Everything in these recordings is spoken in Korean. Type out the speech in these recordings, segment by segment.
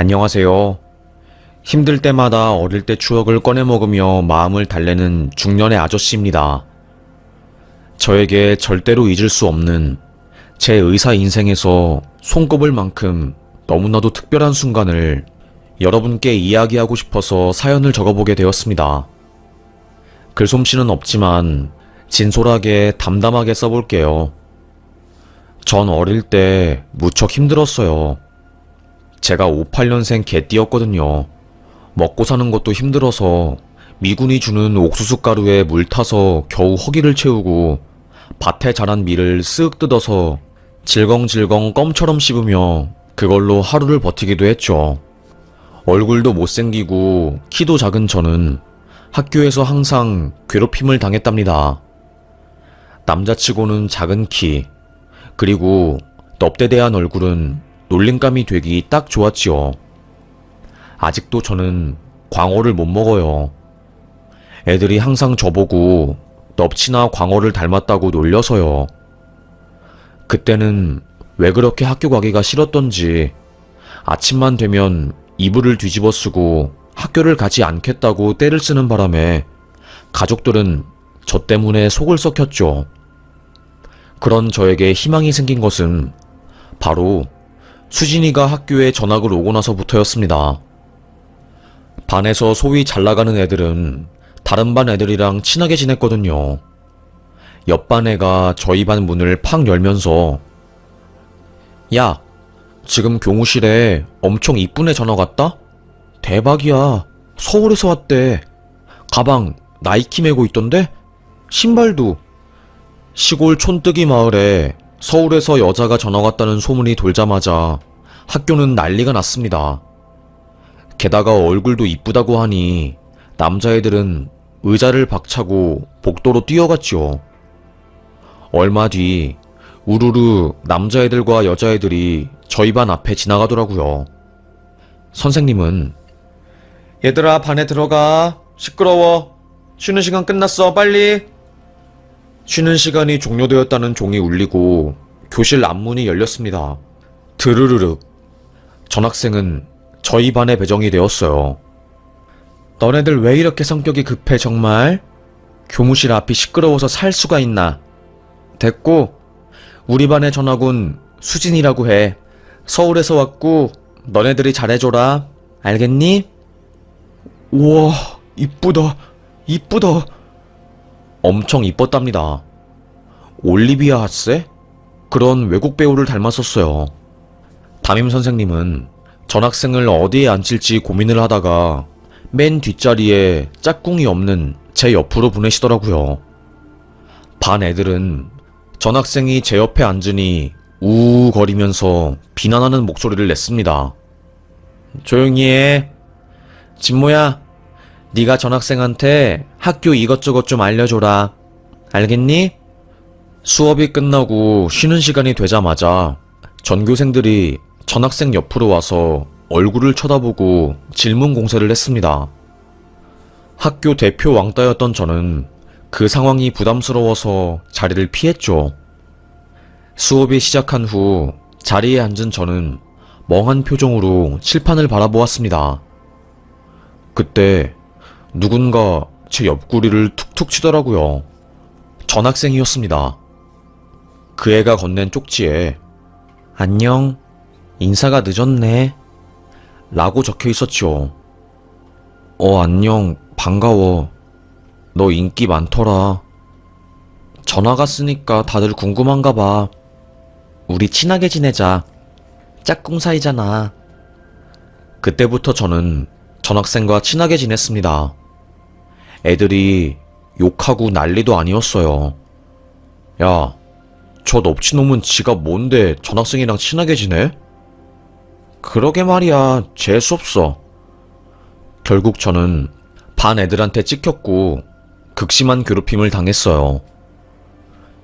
안녕하세요. 힘들 때마다 어릴 때 추억을 꺼내 먹으며 마음을 달래는 중년의 아저씨입니다. 저에게 절대로 잊을 수 없는 제 의사 인생에서 손꼽을 만큼 너무나도 특별한 순간을 여러분께 이야기하고 싶어서 사연을 적어보게 되었습니다. 글솜씨는 없지만 진솔하게 담담하게 써볼게요. 전 어릴 때 무척 힘들었어요. 제가 58년생 개띠였거든요. 먹고 사는 것도 힘들어서 미군이 주는 옥수수 가루에 물 타서 겨우 허기를 채우고 밭에 자란 밀을 쓱 뜯어서 질겅질겅 껌처럼 씹으며 그걸로 하루를 버티기도 했죠. 얼굴도 못생기고 키도 작은 저는 학교에서 항상 괴롭힘을 당했답니다. 남자치고는 작은 키, 그리고 넙대대한 얼굴은 놀림감이 되기 딱 좋았지요. 아직도 저는 광어를 못 먹어요. 애들이 항상 저보고 넙치나 광어를 닮았다고 놀려서요. 그때는 왜 그렇게 학교 가기가 싫었던지 아침만 되면 이불을 뒤집어 쓰고 학교를 가지 않겠다고 떼를 쓰는 바람에 가족들은 저 때문에 속을 썩혔죠. 그런 저에게 희망이 생긴 것은 바로 수진이가 학교에 전학을 오고 나서부터였습니다. 반에서 소위 잘 나가는 애들은 다른 반 애들이랑 친하게 지냈거든요. 옆반 애가 저희 반 문을 팍 열면서 야, 지금 교무실에 엄청 이쁜 애 전화 갔다? 대박이야. 서울에서 왔대. 가방 나이키 메고 있던데? 신발도. 시골 촌뜨기 마을에 서울에서 여자가 전화 왔다는 소문이 돌자마자 학교는 난리가 났습니다. 게다가 얼굴도 이쁘다고 하니 남자애들은 의자를 박차고 복도로 뛰어갔지요. 얼마 뒤 우르르 남자애들과 여자애들이 저희 반 앞에 지나가더라고요. 선생님은 얘들아 반에 들어가. 시끄러워. 쉬는 시간 끝났어. 빨리. 쉬는 시간이 종료되었다는 종이 울리고 교실 앞문이 열렸습니다. 드르르륵. 전학생은 저희 반에 배정이 되었어요. 너네들 왜 이렇게 성격이 급해 정말? 교무실 앞이 시끄러워서 살 수가 있나? 됐고, 우리 반의 전학은 수진이라고 해. 서울에서 왔고 너네들이 잘해줘라. 알겠니? 우와, 이쁘다. 이쁘다. 엄청 이뻤답니다. 올리비아 하세? 그런 외국 배우를 닮았었어요. 담임 선생님은 전학생을 어디에 앉힐지 고민을 하다가 맨 뒷자리에 짝꿍이 없는 제 옆으로 보내시더라고요. 반 애들은 전학생이 제 옆에 앉으니 우우 거리면서 비난하는 목소리를 냈습니다. 조용히 해. 진모야, 네가 전학생한테 학교 이것저것 좀 알려줘라. 알겠니? 수업이 끝나고 쉬는 시간이 되자마자 전교생들이 전학생 옆으로 와서 얼굴을 쳐다보고 질문 공세를 했습니다. 학교 대표 왕따였던 저는 그 상황이 부담스러워서 자리를 피했죠. 수업이 시작한 후 자리에 앉은 저는 멍한 표정으로 칠판을 바라보았습니다. 그때 누군가 제 옆구리를 툭툭 치더라고요. 전학생이었습니다. 그 애가 건넨 쪽지에 안녕, 인사가 늦었네 라고 적혀 있었죠. 안녕, 반가워. 너 인기 많더라. 전화 갔으니까 다들 궁금한가 봐. 우리 친하게 지내자. 짝꿍 사이잖아. 그때부터 저는 전학생과 친하게 지냈습니다. 애들이 욕하고 난리도 아니었어요. 야, 저 넙치놈은 지가 뭔데 전학생이랑 친하게 지내? 그러게 말이야, 재수없어. 결국 저는 반 애들한테 찍혔고 극심한 괴롭힘을 당했어요.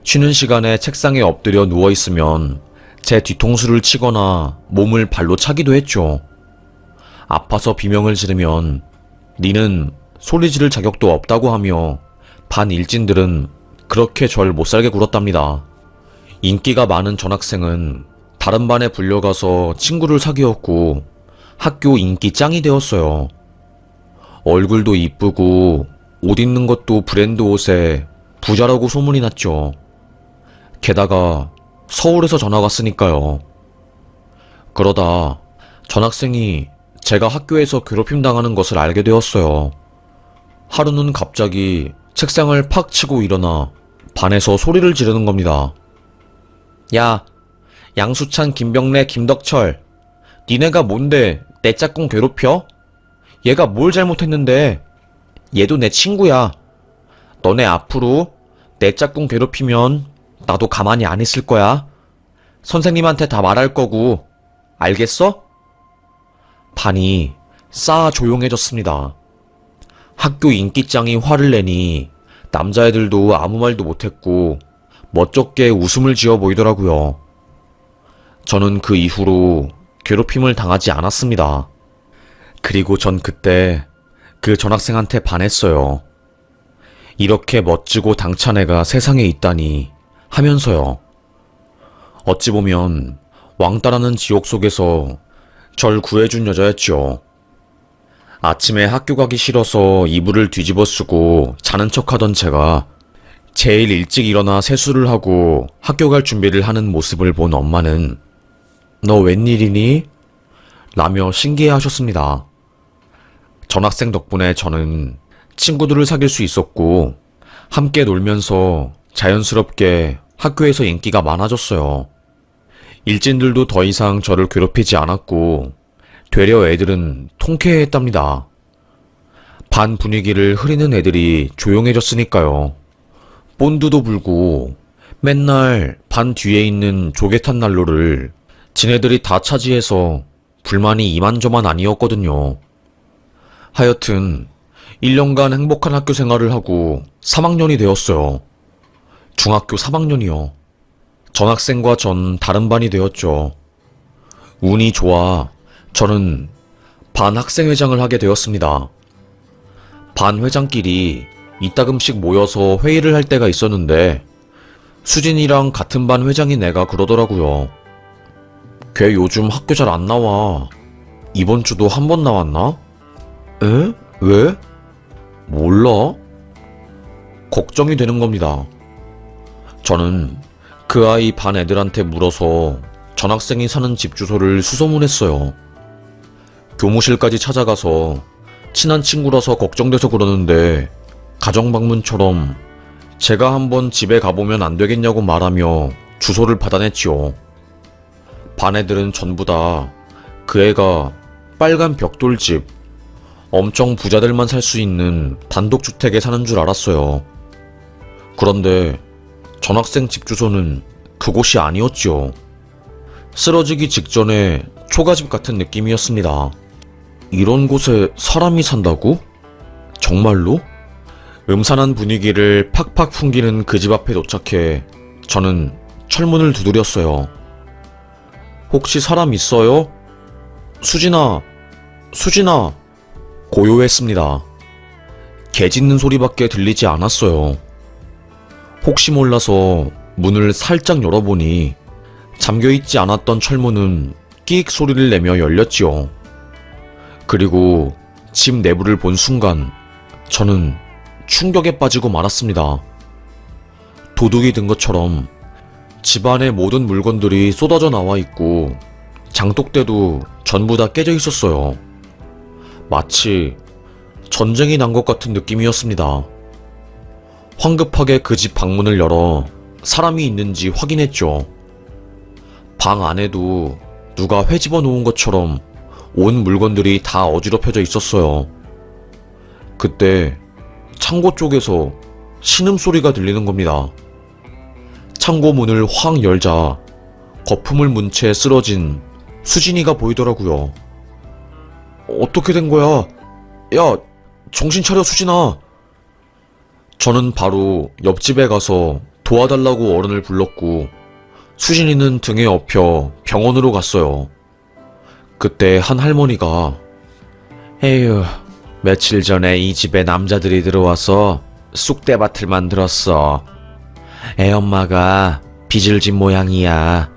쉬는 시간에 책상에 엎드려 누워있으면 제 뒤통수를 치거나 몸을 발로 차기도 했죠. 아파서 비명을 지르면 니는 소리 지를 자격도 없다고 하며 반 일진들은 그렇게 절 못살게 굴었답니다. 인기가 많은 전학생은 다른 반에 불려가서 친구를 사귀었고 학교 인기 짱이 되었어요. 얼굴도 이쁘고 옷 입는 것도 브랜드 옷에 부자라고 소문이 났죠. 게다가 서울에서 전학 왔으니까요. 그러다 전학생이 제가 학교에서 괴롭힘 당하는 것을 알게 되었어요. 하루는 갑자기 책상을 팍 치고 일어나 반에서 소리를 지르는 겁니다. 야, 양수찬, 김병래, 김덕철, 니네가 뭔데 내 짝꿍 괴롭혀? 얘가 뭘 잘못했는데? 얘도 내 친구야. 너네 앞으로 내 짝꿍 괴롭히면 나도 가만히 안 있을 거야. 선생님한테 다 말할 거고, 알겠어? 반이 싸 조용해졌습니다. 학교 인기짱이 화를 내니 남자애들도 아무 말도 못했고 멋쩍게 웃음을 지어 보이더라고요. 저는 그 이후로 괴롭힘을 당하지 않았습니다. 그리고 전 그때 그 전학생한테 반했어요. 이렇게 멋지고 당찬 애가 세상에 있다니 하면서요. 어찌 보면 왕따라는 지옥 속에서 절 구해준 여자였죠. 아침에 학교 가기 싫어서 이불을 뒤집어 쓰고 자는 척하던 제가 제일 일찍 일어나 세수를 하고 학교 갈 준비를 하는 모습을 본 엄마는 너 웬일이니? 라며 신기해하셨습니다. 전학생 덕분에 저는 친구들을 사귈 수 있었고 함께 놀면서 자연스럽게 학교에서 인기가 많아졌어요. 일진들도 더 이상 저를 괴롭히지 않았고 되려 애들은 통쾌해했답니다. 반 분위기를 흐리는 애들이 조용해졌으니까요. 본드도 불고 맨날 반 뒤에 있는 조개탄 난로를 지네들이 다 차지해서 불만이 이만저만 아니었거든요. 하여튼 1년간 행복한 학교 생활을 하고 3학년이 되었어요. 중학교 3학년이요. 전학생과 전 다른 반이 되었죠. 운이 좋아 저는 반 학생회장을 하게 되었습니다. 반 회장끼리 이따금씩 모여서 회의를 할 때가 있었는데 수진이랑 같은 반 회장인 애가 그러더라고요. 걔 요즘 학교 잘 안 나와. 이번 주도 한 번 나왔나? 에? 왜? 몰라? 걱정이 되는 겁니다. 저는 그 아이 반 애들한테 물어서 전학생이 사는 집 주소를 수소문했어요. 교무실까지 찾아가서 친한 친구라서 걱정돼서 그러는데 가정방문처럼 제가 한번 집에 가보면 안 되겠냐고 말하며 주소를 받아냈지요. 반 애들은 전부 다 그 애가 빨간 벽돌집, 엄청 부자들만 살 수 있는 단독주택에 사는 줄 알았어요. 그런데 전학생 집 주소는 그곳이 아니었지요. 쓰러지기 직전에 초가집 같은 느낌이었습니다. 이런 곳에 사람이 산다고? 정말로? 음산한 분위기를 팍팍 풍기는 그 집 앞에 도착해 저는 철문을 두드렸어요. 혹시 사람 있어요? 수진아, 수진아. 고요했습니다. 개 짖는 소리밖에 들리지 않았어요. 혹시 몰라서 문을 살짝 열어보니 잠겨있지 않았던 철문은 끼익 소리를 내며 열렸지요. 그리고 집 내부를 본 순간 저는 충격에 빠지고 말았습니다. 도둑이 든 것처럼 집안의 모든 물건들이 쏟아져 나와 있고 장독대도 전부 다 깨져 있었어요. 마치 전쟁이 난 것 같은 느낌이었습니다. 황급하게 그 집 방문을 열어 사람이 있는지 확인했죠. 방 안에도 누가 회집어 놓은 것처럼 온 물건들이 다 어지럽혀져 있었어요. 그때 창고 쪽에서 신음소리가 들리는 겁니다. 창고 문을 확 열자 거품을 문 채 쓰러진 수진이가 보이더라고요. 어떻게 된 거야? 야, 정신 차려 수진아. 저는 바로 옆집에 가서 도와달라고 어른을 불렀고 수진이는 등에 업혀 병원으로 갔어요. 그때 한 할머니가 에휴, 며칠 전에 이 집에 남자들이 들어와서 쑥대밭을 만들었어. 애 엄마가 빚을 진 모양이야.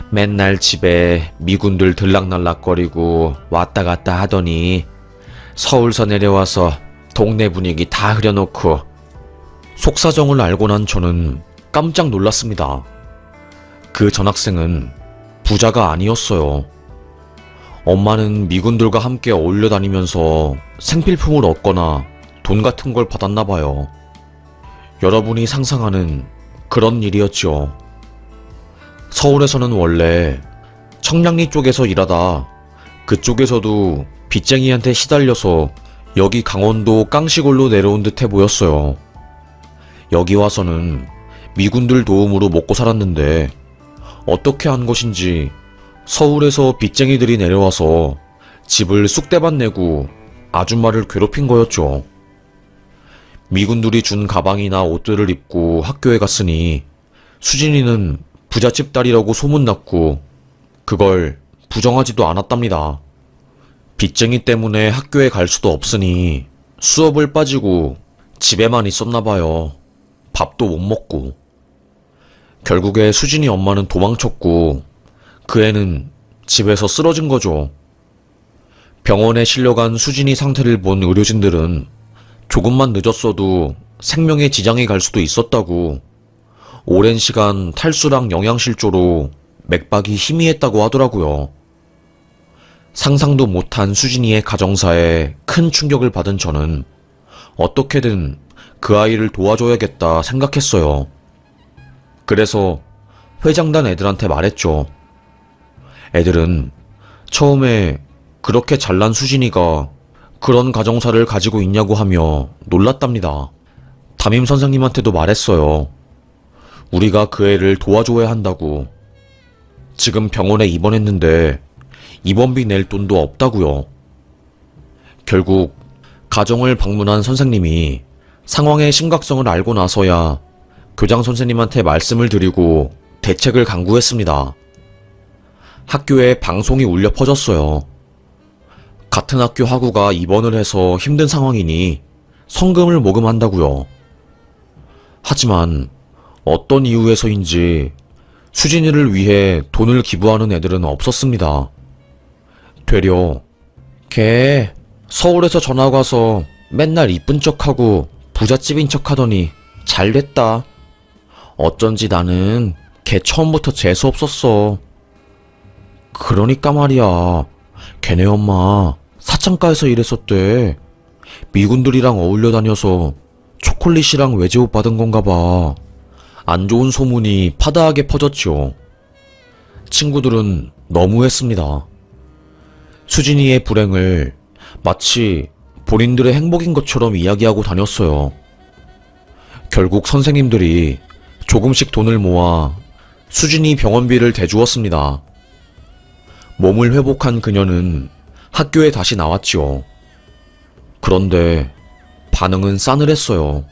맨날 집에 미군들 들락날락거리고 왔다 갔다 하더니 서울서 내려와서 동네 분위기 다 흐려놓고. 속사정을 알고 난 저는 깜짝 놀랐습니다. 그 전학생은 부자가 아니었어요. 엄마는 미군들과 함께 어울려 다니면서 생필품을 얻거나 돈 같은 걸 받았나 봐요. 여러분이 상상하는 그런 일이었죠. 서울에서는 원래 청량리 쪽에서 일하다 그쪽에서도 빚쟁이한테 시달려서 여기 강원도 깡시골로 내려온 듯해 보였어요. 여기 와서는 미군들 도움으로 먹고 살았는데 어떻게 한 것인지 서울에서 빚쟁이들이 내려와서 집을 쑥대밭 내고 아줌마를 괴롭힌 거였죠. 미군들이 준 가방이나 옷들을 입고 학교에 갔으니 수진이는 부잣집 딸이라고 소문났고 그걸 부정하지도 않았답니다. 빚쟁이 때문에 학교에 갈 수도 없으니 수업을 빠지고 집에만 있었나 봐요. 밥도 못 먹고. 결국에 수진이 엄마는 도망쳤고 그 애는 집에서 쓰러진 거죠. 병원에 실려간 수진이 상태를 본 의료진들은 조금만 늦었어도 생명에 지장이 갈 수도 있었다고, 오랜 시간 탈수랑 영양실조로 맥박이 희미했다고 하더라고요. 상상도 못한 수진이의 가정사에 큰 충격을 받은 저는 어떻게든 그 아이를 도와줘야겠다 생각했어요. 그래서 회장단 애들한테 말했죠. 애들은 처음에 그렇게 잘난 수진이가 그런 가정사를 가지고 있냐고 하며 놀랐답니다. 담임 선생님한테도 말했어요. 우리가 그 애를 도와줘야 한다고. 지금 병원에 입원했는데 입원비 낼 돈도 없다고요. 결국 가정을 방문한 선생님이 상황의 심각성을 알고 나서야 교장 선생님한테 말씀을 드리고 대책을 강구했습니다. 학교에 방송이 울려 퍼졌어요. 같은 학교 학우가 입원을 해서 힘든 상황이니 성금을 모금한다고요. 하지만 어떤 이유에서인지 수진이를 위해 돈을 기부하는 애들은 없었습니다. 되려 걔 서울에서 전학 와서 맨날 이쁜 척하고 부잣집인 척하더니 잘됐다. 어쩐지 나는 걔 처음부터 재수 없었어. 그러니까 말이야. 걔네 엄마 사창가에서 일했었대. 미군들이랑 어울려 다녀서 초콜릿이랑 외제옷 받은 건가 봐. 안 좋은 소문이 파다하게 퍼졌죠. 친구들은 너무했습니다. 수진이의 불행을 마치 본인들의 행복인 것처럼 이야기하고 다녔어요. 결국 선생님들이 조금씩 돈을 모아 수진이 병원비를 대주었습니다. 몸을 회복한 그녀는 학교에 다시 나왔지요. 그런데 반응은 싸늘했어요.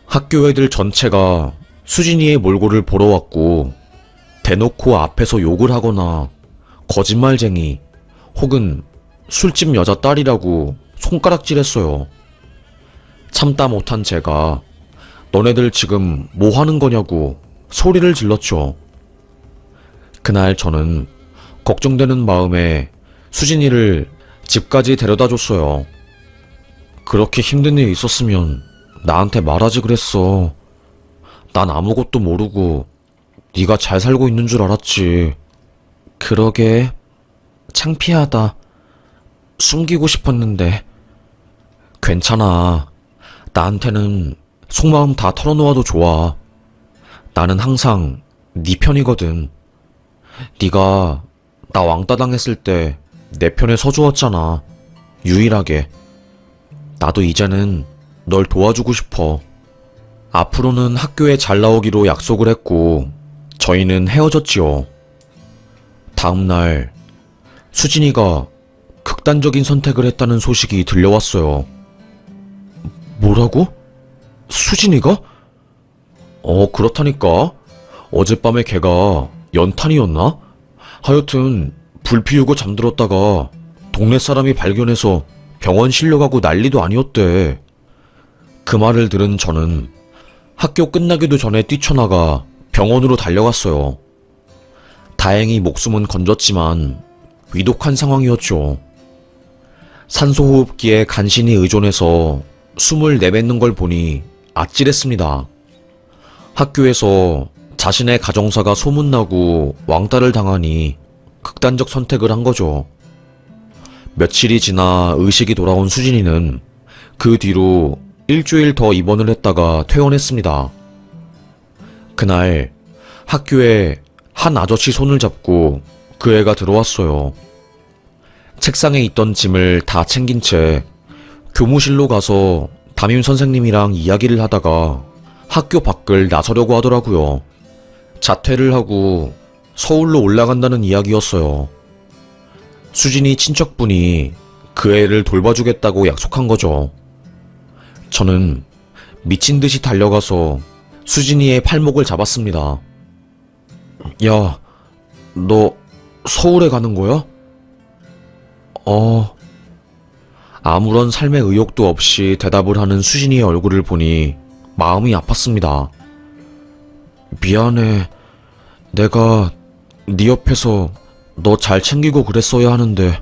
학교 애들 전체가 수진이의 몰골을 보러 왔고 대놓고 앞에서 욕을 하거나 거짓말쟁이 혹은 술집 여자 딸이라고 손가락질했어요. 참다 못한 제가 너네들 지금 뭐 하는 거냐고 소리를 질렀죠. 그날 저는 걱정되는 마음에 수진이를 집까지 데려다 줬어요. 그렇게 힘든 일 있었으면 나한테 말하지 그랬어. 난 아무것도 모르고 네가 잘 살고 있는 줄 알았지. 그러게 창피하다. 숨기고 싶었는데. 괜찮아. 나한테는 속마음 다 털어놓아도 좋아. 나는 항상 네 편이거든. 네가 나 왕따 당했을 때 내 편에 서주었잖아. 유일하게. 나도 이제는 널 도와주고 싶어. 앞으로는 학교에 잘 나오기로 약속을 했고 저희는 헤어졌지요. 다음날 수진이가 극단적인 선택을 했다는 소식이 들려왔어요. 뭐라고? 수진이가? 그렇다니까. 어젯밤에 걔가 연탄이었나? 하여튼 불 피우고 잠들었다가 동네 사람이 발견해서 병원 실려가고 난리도 아니었대. 그 말을 들은 저는 학교 끝나기도 전에 뛰쳐나가 병원으로 달려갔어요. 다행히 목숨은 건졌지만 위독한 상황이었죠. 산소호흡기에 간신히 의존해서 숨을 내뱉는 걸 보니 아찔했습니다. 학교에서 자신의 가정사가 소문나고 왕따를 당하니 극단적 선택을 한 거죠. 며칠이 지나 의식이 돌아온 수진이는 그 뒤로 일주일 더 입원을 했다가 퇴원했습니다. 그날 학교에 한 아저씨 손을 잡고 그 애가 들어왔어요. 책상에 있던 짐을 다 챙긴 채 교무실로 가서 담임 선생님이랑 이야기를 하다가 학교 밖을 나서려고 하더라고요. 자퇴를 하고 서울로 올라간다는 이야기였어요. 수진이 친척분이 그 애를 돌봐주겠다고 약속한 거죠. 저는 미친 듯이 달려가서 수진이의 팔목을 잡았습니다. 야, 너 서울에 가는 거야? 아무런 삶의 의욕도 없이 대답을 하는 수진이의 얼굴을 보니 마음이 아팠습니다. 미안해. 내가 네 옆에서 너 잘 챙기고 그랬어야 하는데.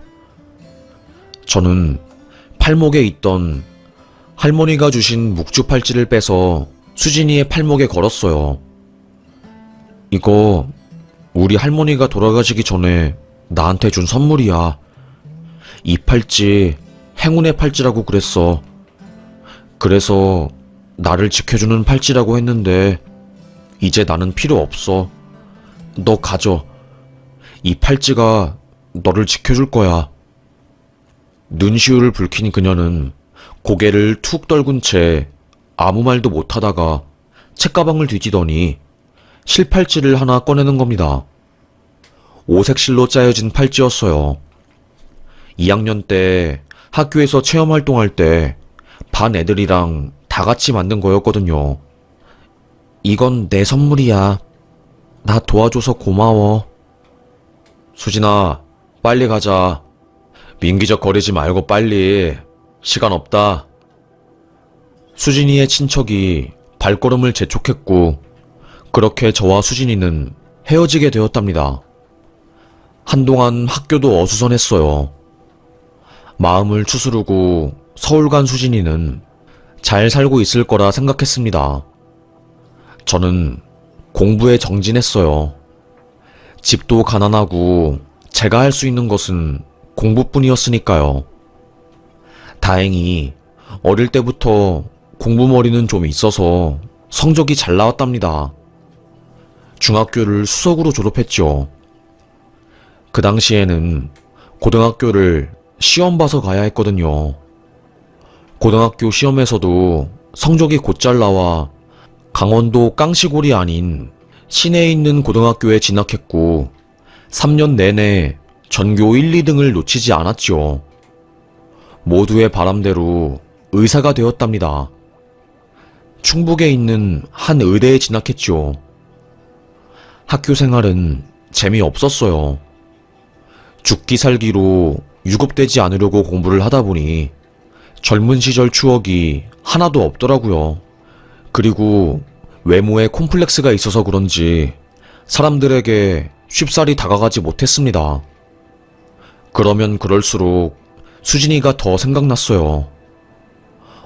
저는 팔목에 있던 할머니가 주신 묵주 팔찌를 빼서 수진이의 팔목에 걸었어요. 이거 우리 할머니가 돌아가시기 전에 나한테 준 선물이야. 이 팔찌 행운의 팔찌라고 그랬어. 그래서 나를 지켜주는 팔찌라고 했는데 이제 나는 필요 없어. 너 가져. 이 팔찌가 너를 지켜줄 거야. 눈시울을 붉힌 그녀는 고개를 툭 떨군 채 아무 말도 못하다가 책가방을 뒤지더니 실팔찌를 하나 꺼내는 겁니다. 오색 실로 짜여진 팔찌였어요. 2학년 때 학교에서 체험활동할 때 반 애들이랑 다 같이 만든 거였거든요. 이건 내 선물이야. 나 도와줘서 고마워. 수진아, 빨리 가자. 민기적 거리지 말고 빨리. 시간 없다. 수진이의 친척이 발걸음을 재촉했고 그렇게 저와 수진이는 헤어지게 되었답니다. 한동안 학교도 어수선했어요. 마음을 추스르고 서울 간 수진이는 잘 살고 있을 거라 생각했습니다. 저는 공부에 정진했어요. 집도 가난하고 제가 할 수 있는 것은 공부뿐이었으니까요. 다행히 어릴 때부터 공부머리는 좀 있어서 성적이 잘 나왔답니다. 중학교를 수석으로 졸업했죠. 그 당시에는 고등학교를 시험 봐서 가야 했거든요. 고등학교 시험에서도 성적이 곧잘 나와 강원도 깡시골이 아닌 시내에 있는 고등학교에 진학했고 3년 내내 전교 1, 2등을 놓치지 않았죠. 모두의 바람대로 의사가 되었답니다. 충북에 있는 한 의대에 진학했죠. 학교 생활은 재미없었어요. 죽기 살기로 유급되지 않으려고 공부를 하다 보니 젊은 시절 추억이 하나도 없더라고요. 그리고 외모에 콤플렉스가 있어서 그런지 사람들에게 쉽사리 다가가지 못했습니다. 그러면 그럴수록 수진이가 더 생각났어요.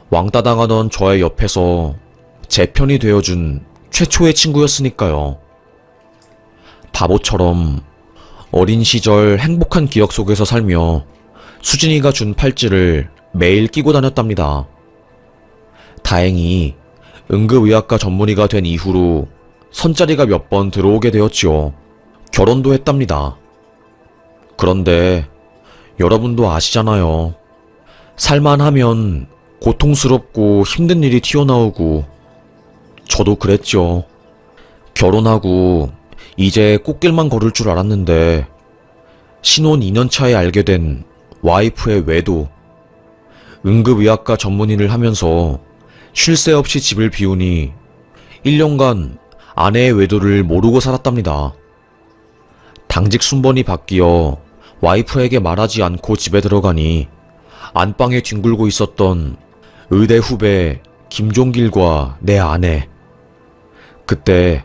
왕따 당하던 저의 옆에서 제 편이 되어준 최초의 친구였으니까요. 바보처럼 어린 시절 행복한 기억 속에서 살며 수진이가 준 팔찌를 매일 끼고 다녔답니다. 다행히 응급의학과 전문의가 된 이후로 선자리가 몇 번 들어오게 되었지요. 결혼도 했답니다. 그런데 여러분도 아시잖아요. 살만하면 고통스럽고 힘든 일이 튀어나오고 저도 그랬죠. 결혼하고 이제 꽃길만 걸을 줄 알았는데 신혼 2년 차에 알게 된 와이프의 외도. 응급의학과 전문의를 하면서 쉴 새 없이 집을 비우니 1년간 아내의 외도를 모르고 살았답니다. 당직 순번이 바뀌어 와이프에게 말하지 않고 집에 들어가니 안방에 뒹굴고 있었던 의대 후배 김종길과 내 아내. 그때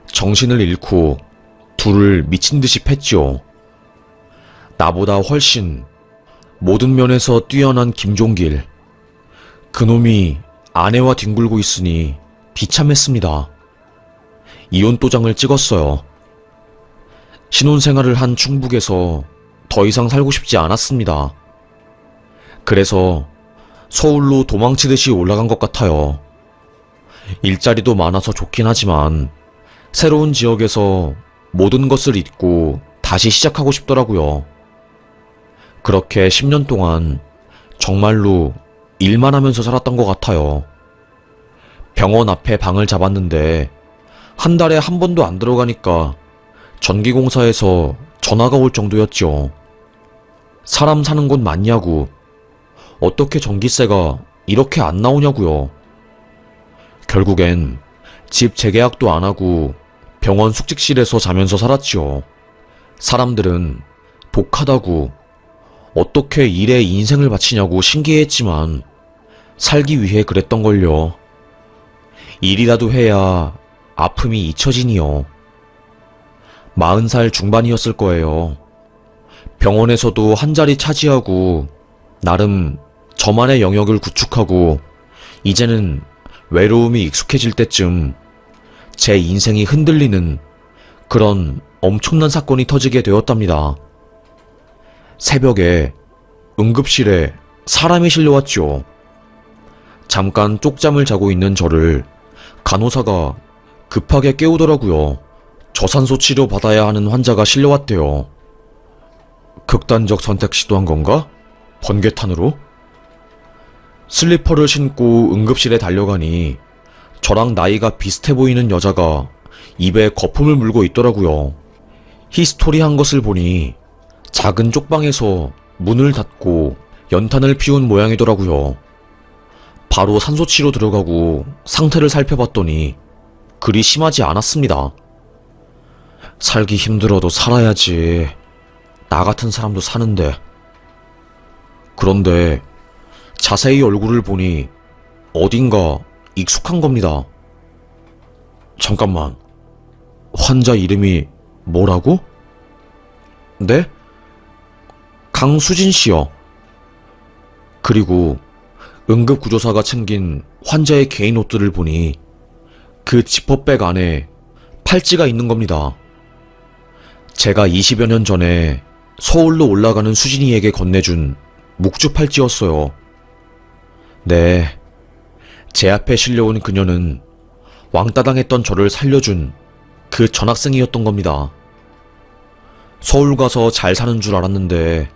정신을 잃고 둘을 미친 듯이 팼지요. 나보다 훨씬 모든 면에서 뛰어난 김종길. 그놈이 아내와 뒹굴고 있으니 비참했습니다. 이혼 도장을 찍었어요. 신혼생활을 한 충북에서 더 이상 살고 싶지 않았습니다. 그래서 서울로 도망치듯이 올라간 것 같아요. 일자리도 많아서 좋긴 하지만 새로운 지역에서 모든 것을 잊고 다시 시작하고 싶더라고요. 그렇게 10년 동안 정말로 일만 하면서 살았던 것 같아요. 병원 앞에 방을 잡았는데 한 달에 한 번도 안 들어가니까 전기공사에서 전화가 올 정도였죠. 사람 사는 곳 맞냐고, 어떻게 전기세가 이렇게 안 나오냐고요. 결국엔 집 재계약도 안 하고 병원 숙직실에서 자면서 살았지요. 사람들은 독하다고, 어떻게 일에 인생을 바치냐고 신기해했지만 살기 위해 그랬던걸요. 일이라도 해야 아픔이 잊혀지니요. 40살 중반이었을 거예요. 병원에서도 한 자리 차지하고 나름 저만의 영역을 구축하고 이제는 외로움이 익숙해질 때쯤 제 인생이 흔들리는 그런 엄청난 사건이 터지게 되었답니다. 새벽에 응급실에 사람이 실려왔죠. 잠깐 쪽잠을 자고 있는 저를 간호사가 급하게 깨우더라고요. 저산소 치료 받아야 하는 환자가 실려왔대요. 극단적 선택 시도한 건가? 번개탄으로? 슬리퍼를 신고 응급실에 달려가니 저랑 나이가 비슷해 보이는 여자가 입에 거품을 물고 있더라고요. 히스토리한 것을 보니 작은 쪽방에서 문을 닫고 연탄을 피운 모양이더라고요. 바로 산소치료 들어가고 상태를 살펴봤더니 그리 심하지 않았습니다. 살기 힘들어도 살아야지. 나 같은 사람도 사는데. 그런데 자세히 얼굴을 보니 어딘가 익숙한 겁니다. 잠깐만, 환자 이름이 뭐라고? 네? 강수진 씨요. 그리고 응급구조사가 챙긴 환자의 개인 옷들을 보니 그 지퍼백 안에 팔찌가 있는 겁니다. 제가 20여 년 전에 서울로 올라가는 수진이에게 건네준 묵주 팔찌였어요. 네, 제 앞에 실려온 그녀는 왕따당했던 저를 살려준 그 전학생이었던 겁니다. 서울 가서 잘 사는 줄 알았는데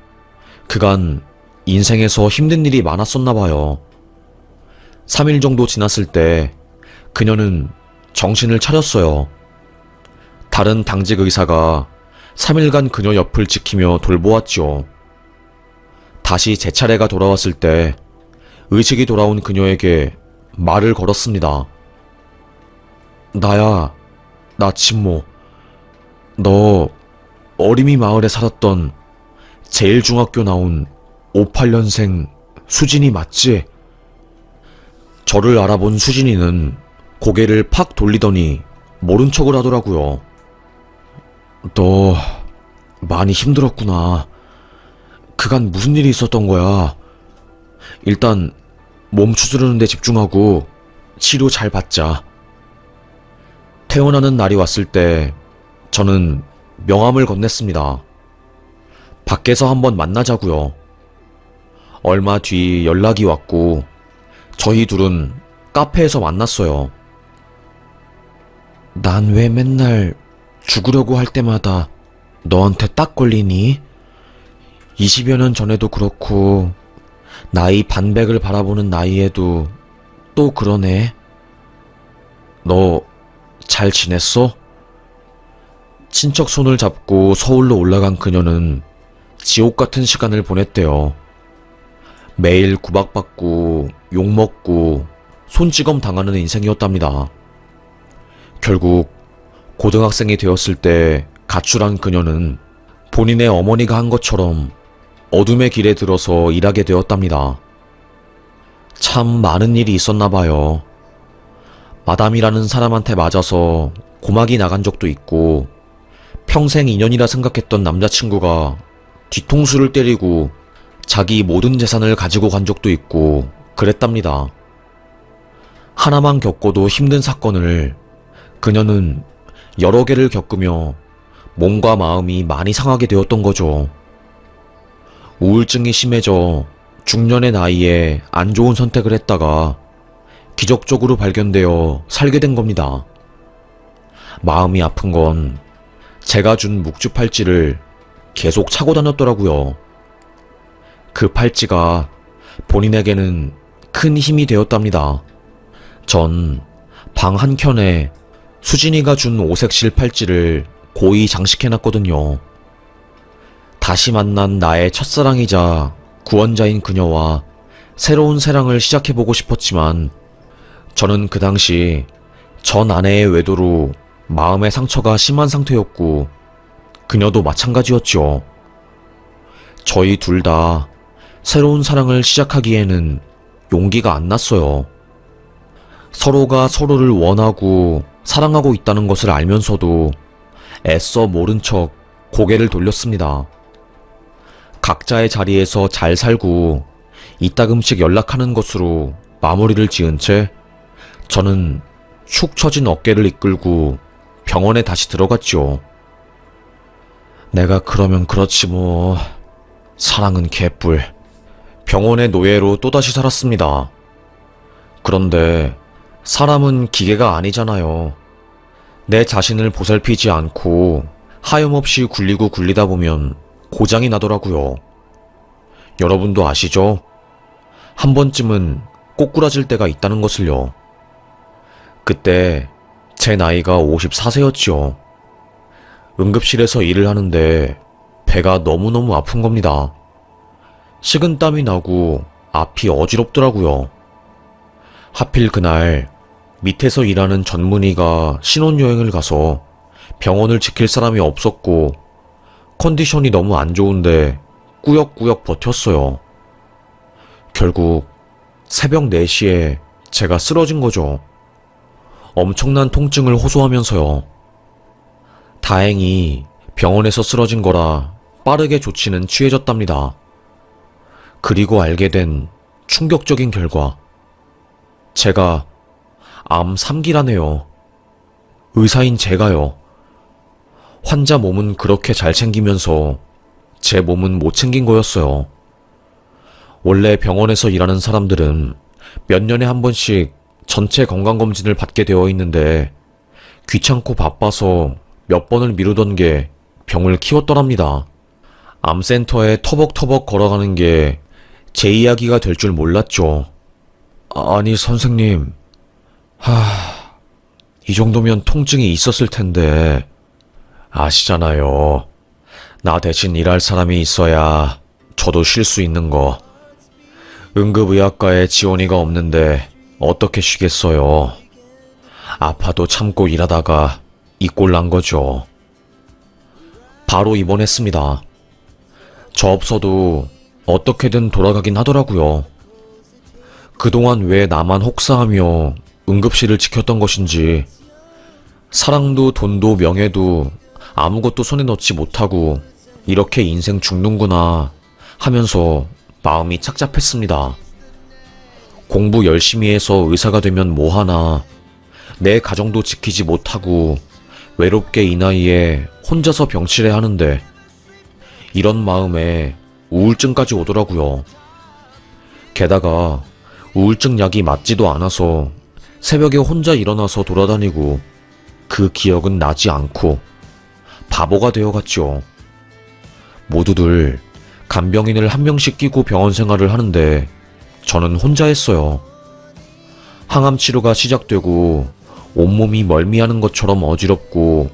그간 인생에서 힘든 일이 많았었나 봐요. 3일 정도 지났을 때 그녀는 정신을 차렸어요. 다른 당직 의사가 3일간 그녀 옆을 지키며 돌보았지요. 다시 제 차례가 돌아왔을 때 의식이 돌아온 그녀에게 말을 걸었습니다. 나야, 나 진모. 너 어림이 마을에 살았던 제일중학교 나온 58년생 수진이 맞지? 저를 알아본 수진이는 고개를 팍 돌리더니 모른 척을 하더라고요. 너 많이 힘들었구나. 그간 무슨 일이 있었던 거야? 일단 몸 추스르는 데 집중하고 치료 잘 받자. 퇴원하는 날이 왔을 때 저는 명함을 건넸습니다. 밖에서 한번 만나자고요. 얼마 뒤 연락이 왔고 저희 둘은 카페에서 만났어요. 난 왜 맨날 죽으려고 할 때마다 너한테 딱 걸리니? 20여 년 전에도 그렇고 나이 반백을 바라보는 나이에도 또 그러네. 너 잘 지냈어? 친척 손을 잡고 서울로 올라간 그녀는 지옥 같은 시간을 보냈대요. 매일 구박받고 욕먹고 손찌검 당하는 인생이었답니다. 결국 고등학생이 되었을 때 가출한 그녀는 본인의 어머니가 한 것처럼 어둠의 길에 들어서 일하게 되었답니다. 참 많은 일이 있었나 봐요. 마담이라는 사람한테 맞아서 고막이 나간 적도 있고 평생 인연이라 생각했던 남자친구가 뒤통수를 때리고 자기 모든 재산을 가지고 간 적도 있고 그랬답니다. 하나만 겪어도 힘든 사건을 그녀는 여러 개를 겪으며 몸과 마음이 많이 상하게 되었던 거죠. 우울증이 심해져 중년의 나이에 안 좋은 선택을 했다가 기적적으로 발견되어 살게 된 겁니다. 마음이 아픈 건 제가 준 묵주 팔찌를 계속 차고 다녔더라고요. 그 팔찌가 본인에게는 큰 힘이 되었답니다. 전 방 한켠에 수진이가 준 오색실 팔찌를 고이 장식해놨거든요. 다시 만난 나의 첫사랑이자 구원자인 그녀와 새로운 사랑을 시작해보고 싶었지만 저는 그 당시 전 아내의 외도로 마음의 상처가 심한 상태였고 그녀도 마찬가지였죠. 저희 둘 다 새로운 사랑을 시작하기에는 용기가 안 났어요. 서로가 서로를 원하고 사랑하고 있다는 것을 알면서도 애써 모른 척 고개를 돌렸습니다. 각자의 자리에서 잘 살고 이따금씩 연락하는 것으로 마무리를 지은 채 저는 축 처진 어깨를 이끌고 병원에 다시 들어갔죠. 내가 그러면 그렇지 뭐. 사랑은 개뿔. 병원의 노예로 또다시 살았습니다. 그런데 사람은 기계가 아니잖아요. 내 자신을 보살피지 않고 하염없이 굴리고 굴리다 보면 고장이 나더라고요. 여러분도 아시죠? 한 번쯤은 꼬꾸라질 때가 있다는 것을요. 그때 제 나이가 54세였지요. 응급실에서 일을 하는데 배가 너무너무 아픈 겁니다. 식은땀이 나고 앞이 어지럽더라고요. 하필 그날 밑에서 일하는 전문의가 신혼여행을 가서 병원을 지킬 사람이 없었고 컨디션이 너무 안 좋은데 꾸역꾸역 버텼어요. 결국 새벽 4시에 제가 쓰러진 거죠. 엄청난 통증을 호소하면서요. 다행히 병원에서 쓰러진 거라 빠르게 조치는 취해졌답니다. 그리고 알게 된 충격적인 결과. 제가 암 3기라네요. 의사인 제가요. 환자 몸은 그렇게 잘 챙기면서 제 몸은 못 챙긴 거였어요. 원래 병원에서 일하는 사람들은 몇 년에 한 번씩 전체 건강검진을 받게 되어 있는데 귀찮고 바빠서 몇 번을 미루던 게 병을 키웠더랍니다. 암센터에 터벅터벅 걸어가는 게 제 이야기가 될 줄 몰랐죠. 아니 선생님, 이 정도면 통증이 있었을 텐데. 아시잖아요. 나 대신 일할 사람이 있어야 저도 쉴 수 있는 거. 응급의학과에 지원이가 없는데 어떻게 쉬겠어요. 아파도 참고 일하다가 이 꼴 난 거죠. 바로 입원했습니다. 저 없어도 어떻게든 돌아가긴 하더라고요. 그동안 왜 나만 혹사하며 응급실을 지켰던 것인지, 사랑도 돈도 명예도 아무것도 손에 넣지 못하고 이렇게 인생 죽는구나 하면서 마음이 착잡했습니다. 공부 열심히 해서 의사가 되면 뭐하나, 내 가정도 지키지 못하고 외롭게 이 나이에 혼자서 병치레 하는데, 이런 마음에 우울증까지 오더라고요. 게다가 우울증 약이 맞지도 않아서 새벽에 혼자 일어나서 돌아다니고 그 기억은 나지 않고 바보가 되어갔죠. 모두들 간병인을 한 명씩 끼고 병원 생활을 하는데 저는 혼자 했어요. 항암 치료가 시작되고 온몸이 멀미하는 것처럼 어지럽고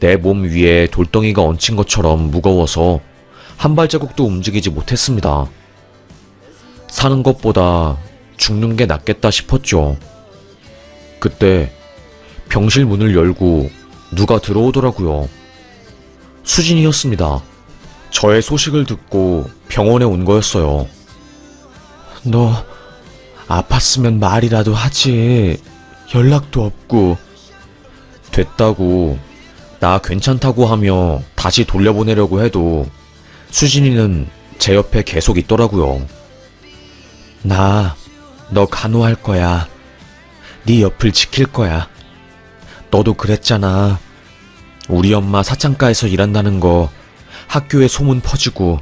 내 몸 위에 돌덩이가 얹힌 것처럼 무거워서 한 발자국도 움직이지 못했습니다. 사는 것보다 죽는 게 낫겠다 싶었죠. 그때 병실 문을 열고 누가 들어오더라고요. 수진이었습니다. 저의 소식을 듣고 병원에 온 거였어요. 너 아팠으면 말이라도 하지. 연락도 없고. 됐다고 나 괜찮다고 하며 다시 돌려보내려고 해도 수진이는 제 옆에 계속 있더라고요. 나 너 간호할 거야. 네 옆을 지킬 거야. 너도 그랬잖아. 우리 엄마 사창가에서 일한다는 거 학교에 소문 퍼지고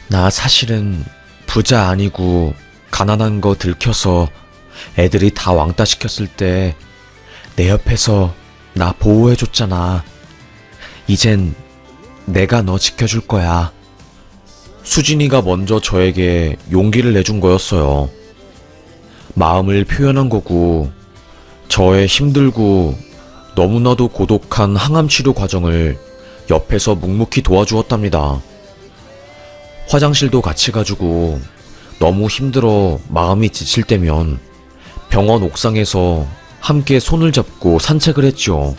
나 사실은 부자 아니고 가난한 거 들켜서 애들이 다 왕따 시켰을 때 내 옆에서 나 보호해줬잖아. 이젠 내가 너 지켜줄 거야. 수진이가 먼저 저에게 용기를 내준 거였어요. 마음을 표현한 거고 저의 힘들고 너무나도 고독한 항암 치료 과정을 옆에서 묵묵히 도와주었답니다. 화장실도 같이 가지고 너무 힘들어 마음이 지칠 때면 병원 옥상에서 함께 손을 잡고 산책을 했죠.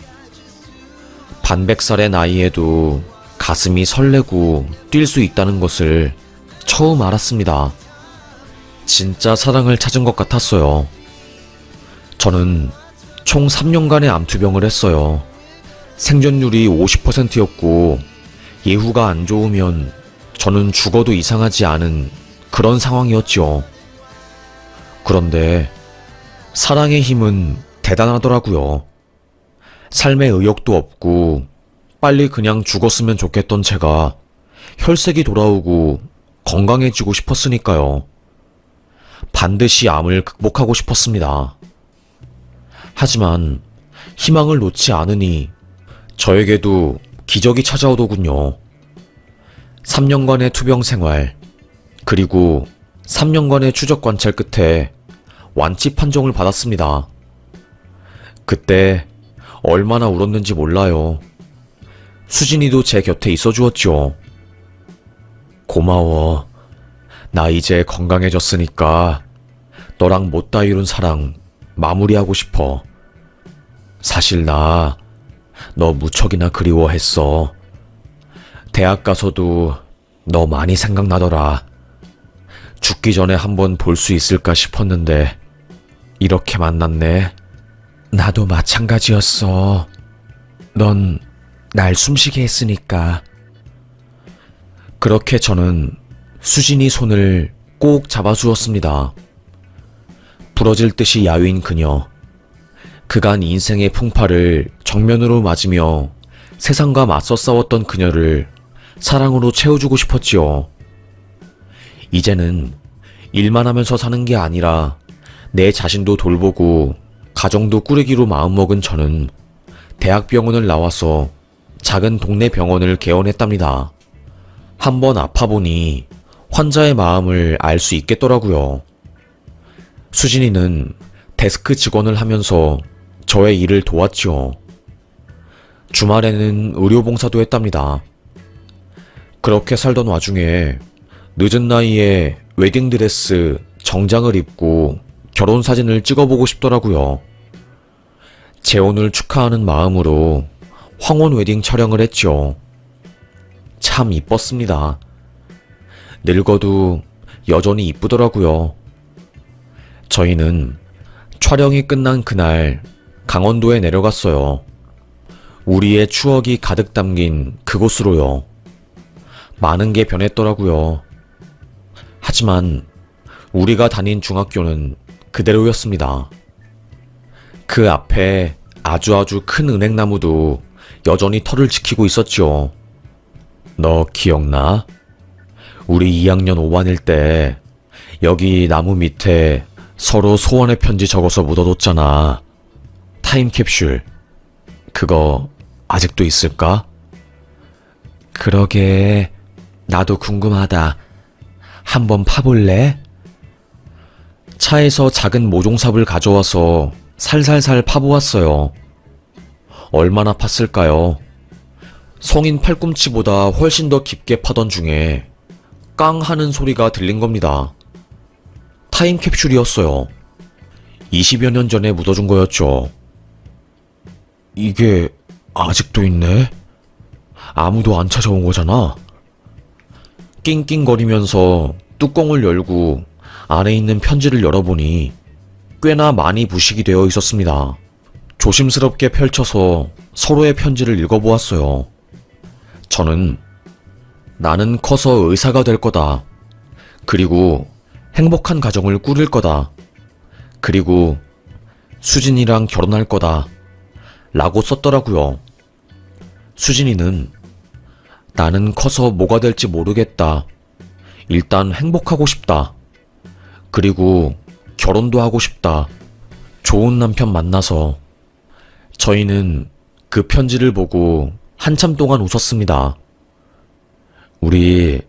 반백살의 나이에도 가슴이 설레고 뛸 수 있다는 것을 처음 알았습니다. 진짜 사랑을 찾은 것 같았어요. 저는 총 3년간의 암투병을 했어요. 생존율이 50%였고 예후가 안 좋으면 저는 죽어도 이상하지 않은 그런 상황이었죠. 그런데 사랑의 힘은 대단하더라고요. 삶에 의욕도 없고 빨리 그냥 죽었으면 좋겠던 제가 혈색이 돌아오고 건강해지고 싶었으니까요. 반드시 암을 극복하고 싶었습니다. 하지만 희망을 놓지 않으니 저에게도 기적이 찾아오더군요. 3년간의 투병 생활, 그리고 3년간의 추적 관찰 끝에 완치 판정을 받았습니다. 그때 얼마나 울었는지 몰라요. 수진이도 제 곁에 있어 주었죠. 고마워. 나 이제 건강해졌으니까 너랑 못다 이룬 사랑 마무리하고 싶어. 사실 나 너 무척이나 그리워했어. 대학 가서도 너 많이 생각나더라. 죽기 전에 한번 볼 수 있을까 싶었는데 이렇게 만났네. 나도 마찬가지였어. 넌 날 숨쉬게 했으니까. 그렇게 저는 수진이 손을 꼭 잡아주었습니다. 부러질 듯이 야윈 그녀. 그간 인생의 풍파를 정면으로 맞으며 세상과 맞서 싸웠던 그녀를 사랑으로 채워주고 싶었지요. 이제는 일만 하면서 사는 게 아니라 내 자신도 돌보고 가정도 꾸리기로 마음먹은 저는 대학병원을 나와서 작은 동네 병원을 개원했답니다. 한번 아파보니 환자의 마음을 알 수 있겠더라고요. 수진이는 데스크 직원을 하면서 저의 일을 도왔지요. 주말에는 의료봉사도 했답니다. 그렇게 살던 와중에 늦은 나이에 웨딩드레스, 정장을 입고 결혼사진을 찍어보고 싶더라고요. 재혼을 축하하는 마음으로 황혼 웨딩 촬영을 했죠. 참 이뻤습니다. 늙어도 여전히 이쁘더라고요. 저희는 촬영이 끝난 그날 강원도에 내려갔어요. 우리의 추억이 가득 담긴 그곳으로요. 많은 게 변했더라고요. 하지만 우리가 다닌 중학교는 그대로였습니다. 그 앞에 아주 큰 은행나무도 여전히 털을 지키고 있었죠. 너 기억나? 우리 2학년 5반일 때 여기 나무 밑에 서로 소원의 편지 적어서 묻어뒀잖아. 타임캡슐. 그거 아직도 있을까? 그러게. 나도 궁금하다. 한번 파볼래? 차에서 작은 모종삽을 가져와서 살살살 파보았어요. 얼마나 팠을까요? 성인 팔꿈치보다 훨씬 더 깊게 파던 중에 깡 하는 소리가 들린 겁니다. 타임캡슐이었어요. 20여 년 전에 묻어준 거였죠. 이게 아직도 있네? 아무도 안 찾아온 거잖아. 낑낑거리면서 뚜껑을 열고 안에 있는 편지를 열어보니 꽤나 많이 부식이 되어 있었습니다. 조심스럽게 펼쳐서 서로의 편지를 읽어보았어요. 저는 나는 커서 의사가 될 거다. 그리고 행복한 가정을 꾸릴 거다. 그리고 수진이랑 결혼할 거다. 라고 썼더라고요. 수진이는 나는 커서 뭐가 될지 모르겠다. 일단 행복하고 싶다. 그리고 결혼도 하고 싶다. 좋은 남편 만나서. 저희는 그 편지를 보고 한참 동안 웃었습니다. 우리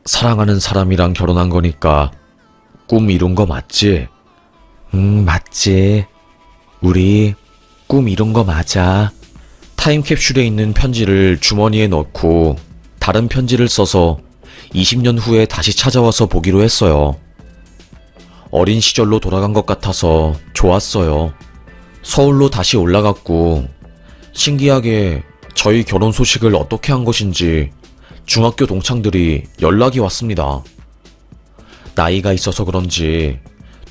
사랑하는 사람이랑 결혼한 거니까 꿈 이룬 거 맞지? 맞지. 우리 꿈 이룬 거 맞아. 타임캡슐에 있는 편지를 주머니에 넣고 다른 편지를 써서 20년 후에 다시 찾아와서 보기로 했어요. 어린 시절로 돌아간 것 같아서 좋았어요. 서울로 다시 올라갔고 신기하게 저희 결혼 소식을 어떻게 한 것인지 중학교 동창들이 연락이 왔습니다. 나이가 있어서 그런지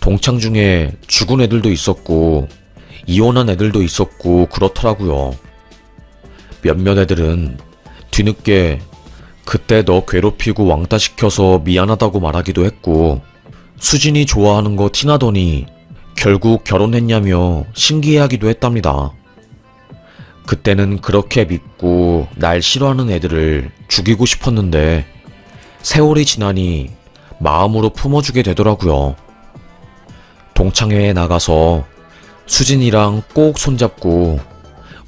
동창 중에 죽은 애들도 있었고 이혼한 애들도 있었고 그렇더라고요. 몇몇 애들은 뒤늦게 그때 너 괴롭히고 왕따시켜서 미안하다고 말하기도 했고 수진이 좋아하는 거 티나더니 결국 결혼했냐며 신기해하기도 했답니다. 그때는 그렇게 믿고 날 싫어하는 애들을 죽이고 싶었는데 세월이 지나니 마음으로 품어주게 되더라고요. 동창회에 나가서 수진이랑 꼭 손잡고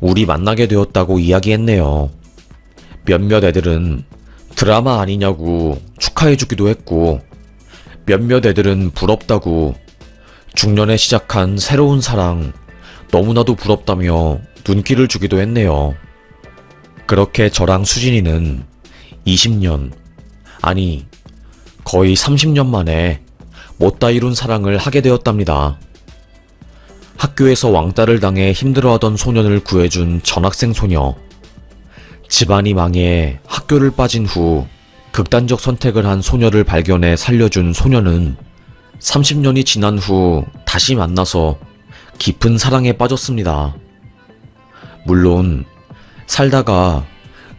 우리 만나게 되었다고 이야기했네요. 몇몇 애들은 드라마 아니냐고 축하해주기도 했고 몇몇 애들은 부럽다고 중년에 시작한 새로운 사랑 너무나도 부럽다며 눈길을 주기도 했네요. 그렇게 저랑 수진이는 20년, 아니 거의 30년 만에 못다 이룬 사랑을 하게 되었답니다. 학교에서 왕따를 당해 힘들어하던 소년을 구해준 전학생 소녀. 집안이 망해 학교를 빠진 후 극단적 선택을 한 소녀를 발견해 살려준 소녀는 30년이 지난 후 다시 만나서 깊은 사랑에 빠졌습니다. 물론 살다가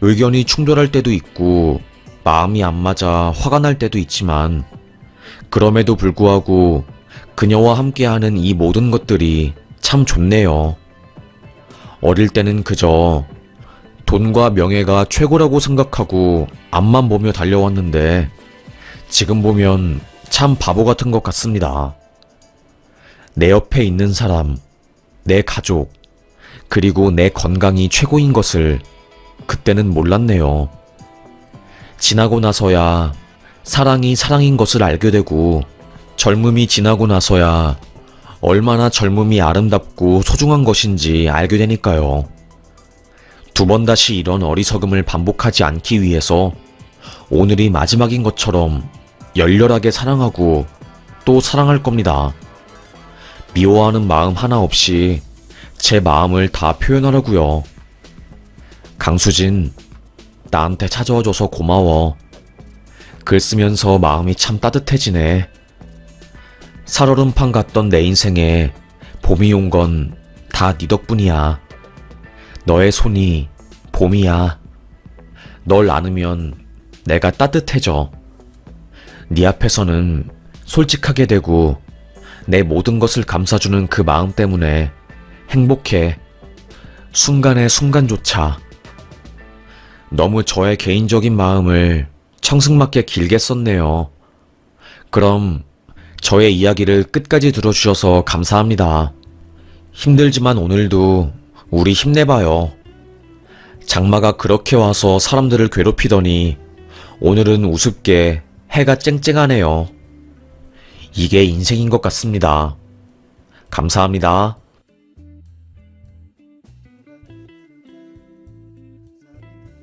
의견이 충돌할 때도 있고 마음이 안 맞아 화가 날 때도 있지만 그럼에도 불구하고 그녀와 함께하는 이 모든 것들이 참 좋네요. 어릴 때는 그저 돈과 명예가 최고라고 생각하고 앞만 보며 달려왔는데 지금 보면 참 바보 같은 것 같습니다. 내 옆에 있는 사람, 내 가족, 그리고 내 건강이 최고인 것을 그때는 몰랐네요. 지나고 나서야 사랑이 사랑인 것을 알게 되고 젊음이 지나고 나서야 얼마나 젊음이 아름답고 소중한 것인지 알게 되니까요. 두 번 다시 이런 어리석음을 반복하지 않기 위해서 오늘이 마지막인 것처럼 열렬하게 사랑하고 또 사랑할 겁니다. 미워하는 마음 하나 없이 제 마음을 다 표현하려고요. 강수진, 나한테 찾아와줘서 고마워. 글 쓰면서 마음이 참 따뜻해지네. 살얼음판 같던 내 인생에 봄이 온 건 다 네 덕분이야. 너의 손이 봄이야. 널 안으면 내가 따뜻해져. 네 앞에서는 솔직하게 되고 내 모든 것을 감싸주는 그 마음 때문에 행복해. 순간의 순간조차. 너무 저의 개인적인 마음을 청승맞게 길게 썼네요. 그럼 저의 이야기를 끝까지 들어주셔서 감사합니다. 힘들지만 오늘도 우리 힘내봐요. 장마가 그렇게 와서 사람들을 괴롭히더니 오늘은 우습게 해가 쨍쨍하네요. 이게 인생인 것 같습니다. 감사합니다.